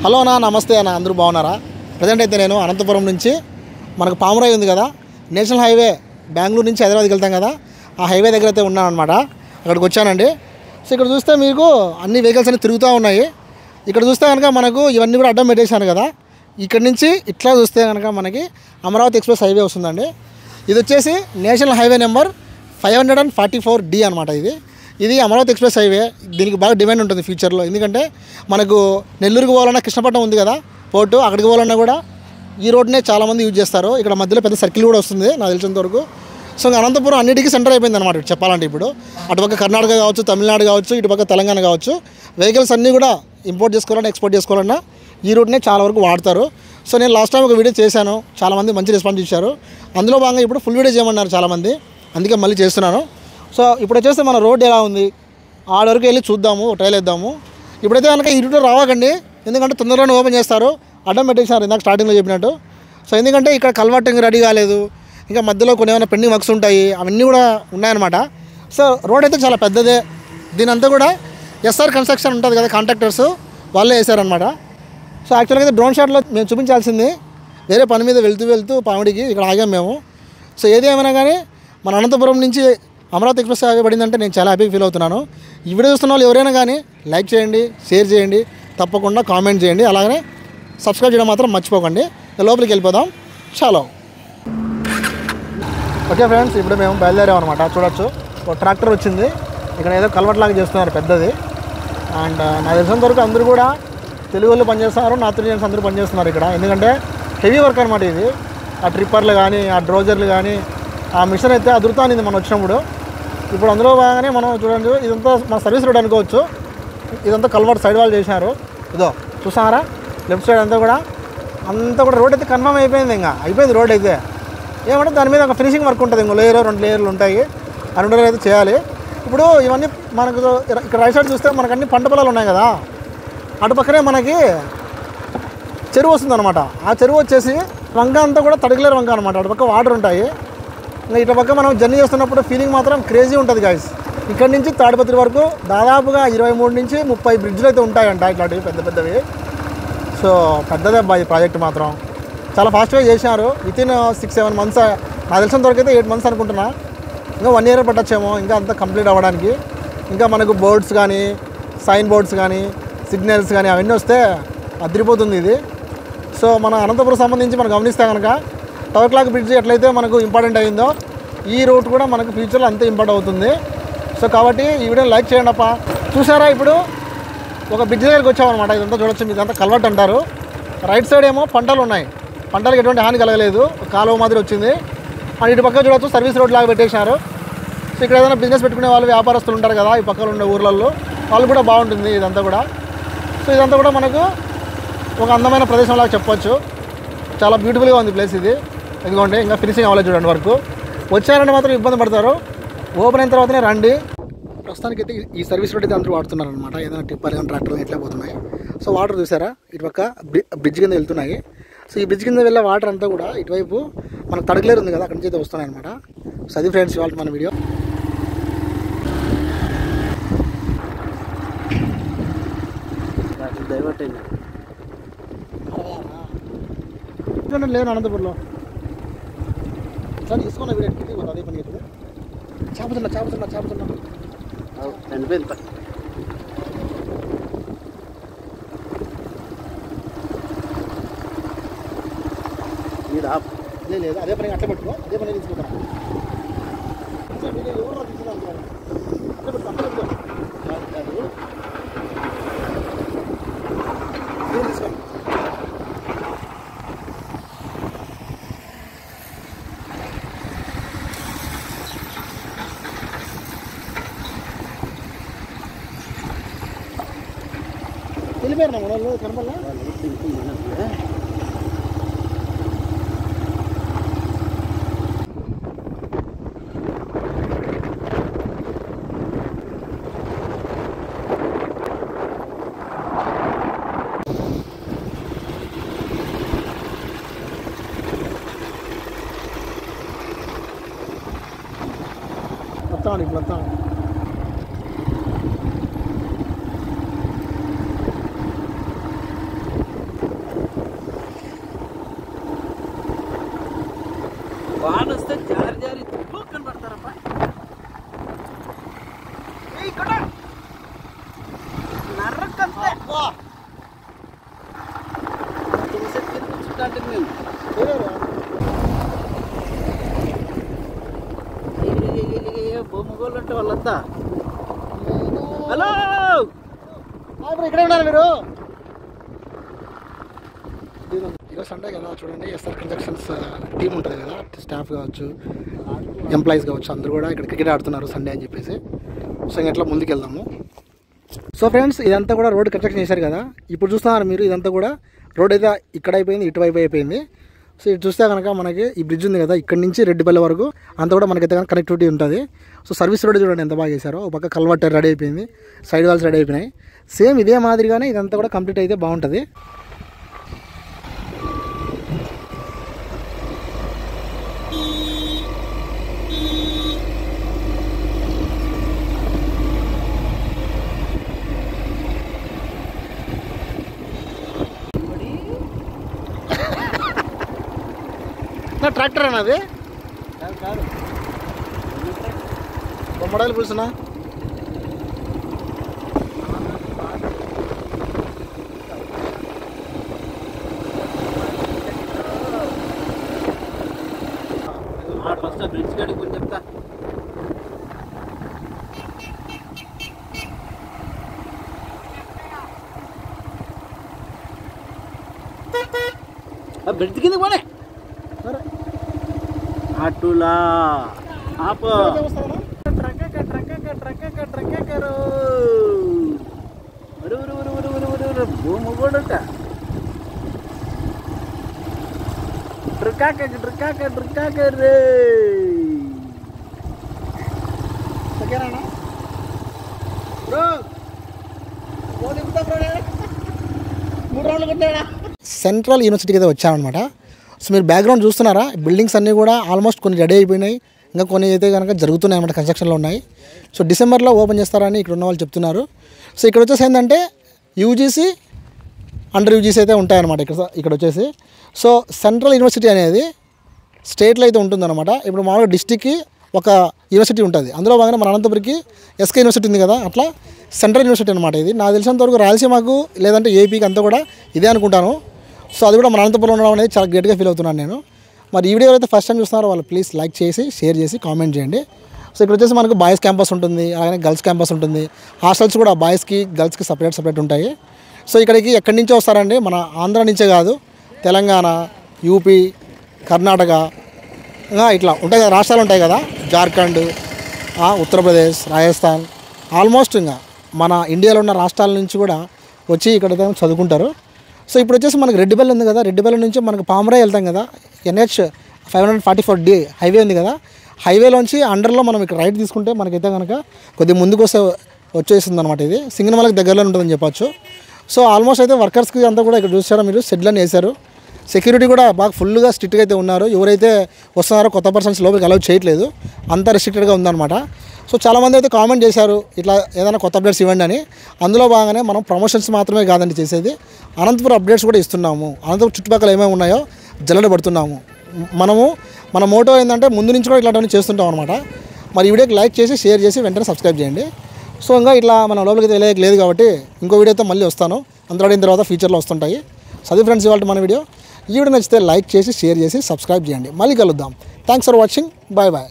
Hello అన్న, నమస్తే అన్న. అందరూ బాగున్నారా? ప్రజెంట్ అయితే నేను అనంతపురం నుంచి మనకు పామురాయి ఉంది కదా, నేషనల్ హైవే బెంగళూరు నుంచి హైదరాబాద్కి వెళ్తాం కదా, ఆ హైవే దగ్గర అయితే ఉన్నాను అనమాట. అక్కడికి వచ్చానండి. సో ఇక్కడ చూస్తే మీకు అన్ని వెహికల్స్ అన్నీ తిరుగుతూ ఉన్నాయి. ఇక్కడ చూస్తే కనుక మనకు ఇవన్నీ కూడా అడ్డం పెట్టేశాను కదా, ఇక్కడ నుంచి ఇట్లా చూస్తే కనుక మనకి అమరావతి ఎక్స్ప్రెస్ హైవే వస్తుందండి. ఇది వచ్చేసి నేషనల్ హైవే నెంబర్ 544D అనమాట. ఇది అమరావతి ఎక్స్ప్రెస్ హైవే. దీనికి బాగా డిమాండ్ ఉంటుంది ఫ్యూచర్లో. ఎందుకంటే మనకు నెల్లూరుకి పోవాలన్నా కృష్ణపట్నం ఉంది కదా పోర్టు, అక్కడికి పోవాలన్నా కూడా ఈ రోడ్నే చాలామంది యూజ్ చేస్తారు. ఇక్కడ మధ్యలో పెద్ద సర్కిల్ కూడా వస్తుంది నాకు తెలిసినంత వరకు. సో అనంతపురం అన్నిటికీ సెంటర్ అయిపోయింది అనమాట చెప్పాలంటే. ఇప్పుడు అటుపక్క కర్ణాటక కావచ్చు, తమిళనాడు కావచ్చు, ఇటుపక్క తెలంగాణ కావచ్చు, వెహికల్స్ అన్నీ కూడా ఇంపోర్ట్ చేసుకోవాలన్నా ఎక్స్పోర్ట్ చేసుకోవాలన్నా ఈ రూట్నే చాలా వరకు వాడతారు. సో నేను లాస్ట్ టైం ఒక వీడియో చేశాను, చాలామంది మంచి రెస్పాన్స్ ఇచ్చారు. అందులో భాగంగా ఇప్పుడు ఫుల్ వీడియో చేయమన్నారు చాలామంది, అందుకే మళ్ళీ చేస్తున్నాను. సో ఇప్పుడు వచ్చేస్తే మన రోడ్ ఎలా ఉంది ఆడ వరకు వెళ్ళి చూద్దాము, ట్రైల్ వేద్దాము. ఇప్పుడైతే కనుక ఈ రూట్లో రావకండి, ఎందుకంటే తొందరలోనే ఓపెన్ చేస్తారు. అడ్డం పెట్టేసారు ఇందాక స్టార్టింగ్లో చెప్పినట్టు. సో ఎందుకంటే ఇక్కడ కల్వర్టింగ్ రెడీ కాలేదు, ఇంకా మధ్యలో కొన్ని ఏమైనా పెండింగ్ వర్క్స్ ఉంటాయి, అవన్నీ కూడా ఉన్నాయన్నమాట. సో రోడ్ అయితే చాలా పెద్దదే. దీని అంతా కూడా ఎస్ఆర్ కన్స్ట్రక్షన్ ఉంటుంది కదా, కాంట్రాక్టర్స్ వాళ్ళే వేసారనమాట. సో యాక్చువల్గా అయితే డ్రోన్ షాట్లో మేము చూపించాల్సింది, వేరే పని మీద వెళ్తూ పామిడికి ఇక్కడ ఆగాం మేము. సో ఏది ఏమైనా కానీ మన అనంతపురం నుంచి అమరావతి ఎక్స్ప్రెస్ హైవే పడిందంటే నేను చాలా హ్యాపీగా ఫీల్ అవుతున్నాను. ఈ వీడియో చూస్తున్న వాళ్ళు ఎవరైనా కానీ లైక్ చేయండి, షేర్ చేయండి, తప్పకుండా కామెంట్ చేయండి, అలాగనే సబ్స్క్రైబ్ చేయడం మాత్రం మర్చిపోకండి. లోపలికి వెళ్ళిపోదాం. చాలా ఓకే ఫ్రెండ్స్, ఇప్పుడు మేము బయలుదేరాం అనమాట. చూడొచ్చు ఒక ట్రాక్టర్ వచ్చింది, ఇక్కడ ఏదో కల్వర్ట్ లాగా చేస్తున్నారు పెద్దది. అండ్ నాకు తెలిసినంత వరకు అందరూ కూడా తెలుగు వాళ్ళు పనిచేస్తున్నారు, నార్త్ ఇండియన్స్ అందరూ పనిచేస్తున్నారు ఇక్కడ. ఎందుకంటే హెవీ వర్క్ అనమాట ఇది. ఆ ట్రిప్పర్లు కానీ, ఆ డ్రోజర్లు కానీ, ఆ మిషన్ అయితే అదురుతానింది మనం వచ్చినప్పుడు. ఇప్పుడు అందులో బాగానే మనం చూడండి, ఇదంతా మన సర్వీస్ రోడ్ అనుకోవచ్చు. ఇదంతా కల్వర్ట్ సైడ్ వాళ్ళు చేసినారు. ఇదో చూసారా లెఫ్ట్ సైడ్ అంతా కూడా రోడ్ అయితే కన్ఫర్మ్ అయిపోయింది. ఇంకా అయిపోయింది రోడ్ అయితే. ఏమంటే దాని మీద ఒక ఫినిషింగ్ వర్క్ ఉంటుంది, ఇంకో లేయర్ 2 లేయర్లు ఉంటాయి. ఆ 2 లేయర్లు అయితే చేయాలి. ఇప్పుడు ఇవన్నీ మనకు ఇక్కడ రైట్ సైడ్ చూస్తే మనకు అన్ని పంట పొలాలు ఉన్నాయి కదా, అటు పక్కనే మనకి చెరువు వస్తుంది అనమాట. ఆ చెరువు వచ్చేసి వంక అంతా కూడా తడిగలేరు వంక అనమాట. అటు పక్క వాటర్ ఉంటాయి. ఇంకా ఇటు పక్క మనం జర్నీ చేస్తున్నప్పుడు ఫీలింగ్ మాత్రం క్రేజీ ఉంటుంది గాయస్. ఇక్కడి నుంచి తాడిపత్రి వరకు దాదాపుగా 23 నుంచి 30 బ్రిడ్జ్లు అయితే ఉంటాయంట, ఇట్లాంటివి పెద్దవి. సో పెద్దదే అబ్బాయి ప్రాజెక్ట్ మాత్రం. చాలా ఫాస్ట్గా చేసినారు. వితిన్ 6-7 మంత్స్, నాకు తెలిసినంత వరకు అయితే 8 మంత్స్ అనుకుంటున్నా. ఇంకా 1 ఇయర్ పట్టచ్చేమో ఇంకా అంతా కంప్లీట్ అవ్వడానికి. ఇంకా మనకు బోర్డ్స్ కానీ, సైన్ బోర్డ్స్ కానీ, సిగ్నల్స్ కానీ అవన్నీ వస్తే అదిరిపోతుంది ఇది. సో మన అనంతపురం సంబంధించి మనం గమనిస్తే కనుక టవర్ క్లాక్ బ్రిడ్జ్ ఎట్లయితే మనకు ఇంపార్టెంట్ అయిందో, ఈ రూట్ కూడా మనకు ఫ్యూచర్లో అంతే ఇంపార్టెంట్ అవుతుంది. సో కాబట్టి ఈ వీడియోని లైక్ చేయండి అప్ప. చూసారా ఇప్పుడు ఒక బ్రిడ్జ్ దగ్గరికి వచ్చామన్నమాట. ఇదంతా చూడొచ్చు, ఇదంతా కల్వర్ట్ అంటారు. రైట్ సైడ్ ఏమో పంటలు ఉన్నాయి, పంటలకు ఎటువంటి హాని కలగలేదు, కాలువ మాదిరి వచ్చింది. అండ్ ఇటు పక్క చూడవచ్చు సర్వీస్ రోడ్ లాగా పెట్టేశారు. సో ఇక్కడ ఏదైనా బిజినెస్ పెట్టుకునే వాళ్ళు, వ్యాపారస్తులు ఉంటారు కదా ఈ పక్కన ఉండే ఊర్లలో, వాళ్ళు కూడా బాగుంటుంది ఇదంతా కూడా. సో ఇదంతా కూడా మనకు ఒక అందమైన ప్రదేశం లాగా చెప్పొచ్చు. చాలా బ్యూటిఫుల్గా ఉంది ప్లేస్ ఇది. ఎందుకంటే ఇంకా ఫినిషింగ్ అవ్వలేదు చూడండి వరకు. వచ్చారంటే మాత్రం ఇబ్బంది పడతారు, ఓపెన్ అయిన తర్వాతనే రండి. ప్రస్తుతానికి అయితే ఈ సర్వీస్ రోడ్ అయితే అందరూ వాడుతున్నారు అనమాట. ఏదైనా టిప్పర్ కానీ ట్రాక్టర్ ఎట్లా పోతున్నాయి. సో వాటర్ చూసారా ఇటు పక్క బ్రిడ్జ్ కింద వెళ్తున్నాయి. సో ఈ బ్రిడ్జ్ కింద వెళ్ళే వాటర్ అంతా కూడా ఇటువైపు మనకు తడకలేరు ఉంది కదా, అక్కడి నుంచి అయితే వస్తున్నాయి అనమాట. సో అది ఫ్రెండ్స్ ఇవాళ మన వీడియో. లేదు అనంతపురంలో సార్ తీసుకున్న వీడియో అదే పని అవుతుంది. చేపతున్నా లేదు అదే పని అట్లా పెట్టుకో, అదే పని తీసుకుంటాను. ఎవరు తీసుకుంటాను అట్లా పెట్టుకో, తీసుకోండి. వెళ్ళిపోయారు నా మనలో కనపడలా. వస్తాను ఇప్పుడు వస్తాను. బొమ్మగోళ్ళు అంటే వాళ్ళంతా. హలో ఇక్కడే ఉన్నారు మీరు. ఈరోజు సండే కదా, చూడండి ఎస్ఆర్ కన్స్ట్రక్షన్స్ టీం ఉంటుంది కదా, స్టాఫ్ కావచ్చు, ఎంప్లాయీస్ కావచ్చు, అందరూ కూడా ఇక్కడ క్రికెట్ ఆడుతున్నారు సండే అని చెప్పేసి. సో ఇట్లా ముందుకు వెళ్దాము. సో ఫ్రెండ్స్, ఇదంతా కూడా రోడ్ కన్స్ట్రక్షన్ చేశారు కదా. ఇప్పుడు చూస్తున్నారు మీరు, ఇదంతా కూడా రోడ్ అయితే ఇక్కడ అయిపోయింది, ఇటువైపు అయిపోయింది. సో ఇది చూస్తే కనుక మనకి ఈ బ్రిడ్జ్ ఉంది కదా, ఇక్కడ నుంచి రెడ్డిపల్లి వరకు అంతా కూడా మనకైతే కనుక కనెక్టివిటీ ఉంటుంది. సో సర్వీస్ రోడ్ చూడండి ఎంత బాగా చేశారో. ఒక పక్క కల్వర్ట్ రెడీ అయిపోయింది, సైడ్ వాల్స్ రెడీ అయిపోయినాయి. సేమ్ ఇదే మాదిరిగానే ఇదంతా కూడా కంప్లీట్ అయితే బాగుంటుంది. ట్రాక్టర్ అన్నది బొమ్మడాలు పులుసునా? ఫస్ట్ బ్రిడ్జ్ కాడికి కొంచెం చెప్తా. బ్రిడ్జ్ కింద పోనే అటులా ఆప భూమి కూడా రే. సెంట్రల్ యూనివర్సిటీకి అయితే వచ్చామన్నమాట. సో మీరు బ్యాక్గ్రౌండ్ చూస్తున్నారా, బిల్డింగ్స్ అన్నీ కూడా ఆల్మోస్ట్ కొన్ని రెడీ అయిపోయినాయి, ఇంకా కొన్ని అయితే కనుక జరుగుతున్నాయి అన్నమాట, కన్స్ట్రక్షన్లో ఉన్నాయి. సో డిసెంబర్లో ఓపెన్ చేస్తారని ఇక్కడ ఉన్న వాళ్ళు చెప్తున్నారు. సో ఇక్కడ వచ్చేసి ఏంటంటే యూజీసీ, అండర్ యూజీసీ అయితే ఉంటాయన్నమాట ఇక్కడ వచ్చేసి. సో సెంట్రల్ యూనివర్సిటీ అనేది స్టేట్లో అయితే ఉంటుందన్నమాట. ఇప్పుడు మామూలుగా డిస్టిక్కి ఒక యూనివర్సిటీ ఉంటుంది, అందులో భాగంగా మన అనంతపురికి ఎస్కే యూనివర్సిటీ ఉంది కదా, అట్లా సెంట్రల్ యూనివర్సిటీ అనమాట ఇది. నాకు తెలిసినంతవరకు రాయలసీమకు లేదంటే ఏపీకి అంతా కూడా ఇదే అనుకుంటాను. సో అది కూడా మన అనంతపురంలో ఉండడం అనేది చాలా గ్రేట్గా ఫీల్ అవుతున్నాను నేను. మరి ఈ వీడియో ఎవరైతే ఫస్ట్ టైం చూస్తున్నారో వాళ్ళు ప్లీజ్ లైక్ చేసి, షేర్ చేసి, కామెంట్ చేయండి. సో ఇక్కడ వచ్చేసి మనకు బాయ్స్ క్యాంపస్ ఉంటుంది, అలాగే గర్ల్స్ క్యాంపస్ ఉంటుంది. హాస్టల్స్ కూడా బాయ్స్కి గర్ల్స్కి సపరేట్ ఉంటాయి. సో ఇక్కడికి ఎక్కడి నుంచో వస్తారండి, మన ఆంధ్ర నుంచే కాదు, తెలంగాణ, యూపీ, కర్ణాటక, ఇట్లా ఉంటాయి కదా, రాష్ట్రాలు ఉంటాయి కదా, జార్ఖండ్, ఉత్తరప్రదేశ్, రాజస్థాన్, ఆల్మోస్ట్ ఇంకా మన ఇండియాలో ఉన్న రాష్ట్రాల నుంచి కూడా వచ్చి ఇక్కడ చదువుకుంటారు. సో ఇప్పుడు వచ్చేసి మనకు రెడ్డిపల్లి ఉంది కదా, రెడ్డిపల్లి నుంచి మనకు పామరాయి వెళ్తాం కదా, NH 544D హైవే ఉంది కదా, హైవేలోంచి అండర్లో మనం ఇక్కడ రైట్ తీసుకుంటే మనకైతే కనుక కొద్దిగా ముందుకు వచ్చేస్తుంది అనమాట. ఇది సింగనమలకి దగ్గరలో ఉంటుందని చెప్పొచ్చు. సో ఆల్మోస్ట్ అయితే వర్కర్స్కి అంతా కూడా ఇక్కడ చూసారా మీరు, షెడ్లను వేశారు. సెక్యూరిటీ కూడా బాగా ఫుల్గా స్ట్రిక్ట్గా అయితే ఉన్నారు. ఎవరైతే వస్తున్నారో కొత్త పర్సన్స్ లోపలికి అలౌ చేయట్లేదు, అంత రెస్ట్రిక్టెడ్గా ఉందన్నమాట. సో చాలామంది అయితే కామెంట్ చేశారు ఇట్లా ఏదైనా కొత్త అప్డేట్స్ ఇవ్వండి అని. అందులో భాగంగానే మనం ప్రమోషన్స్ మాత్రమే కాదండి చేసేది, అనంతపురం అప్డేట్స్ కూడా ఇస్తున్నాము. అనంతపురం చుట్టుపక్కల ఏమేమి ఉన్నాయో జల్లెడబడుతున్నాము. మన మోటో ఏంటంటే ముందు నుంచి కూడా ఇట్లాంటివన్నీ చేస్తుంటాం అనమాట. మరి ఈ వీడియోకి లైక్ చేసి, షేర్ చేసి, వెంటనే సబ్స్క్రైబ్ చేయండి. సో ఇంకా ఇట్లా మన లోపలికి తెలియక లేదు కాబట్టి ఇంకో వీడియోతో మళ్ళీ వస్తాను. అందరూ అడిగిన తర్వాత ఫ్యూచర్లో వస్తుంటాయి. చదివి ఫ్రెండ్స్, ఇవాళ మన వీడియో. ఈ వీడియో నచ్చితే లైక్ చేసి, షేర్ చేసి, సబ్స్క్రైబ్ చేయండి. మళ్ళీ కలుద్దాం. Thanks for watching. Bye bye.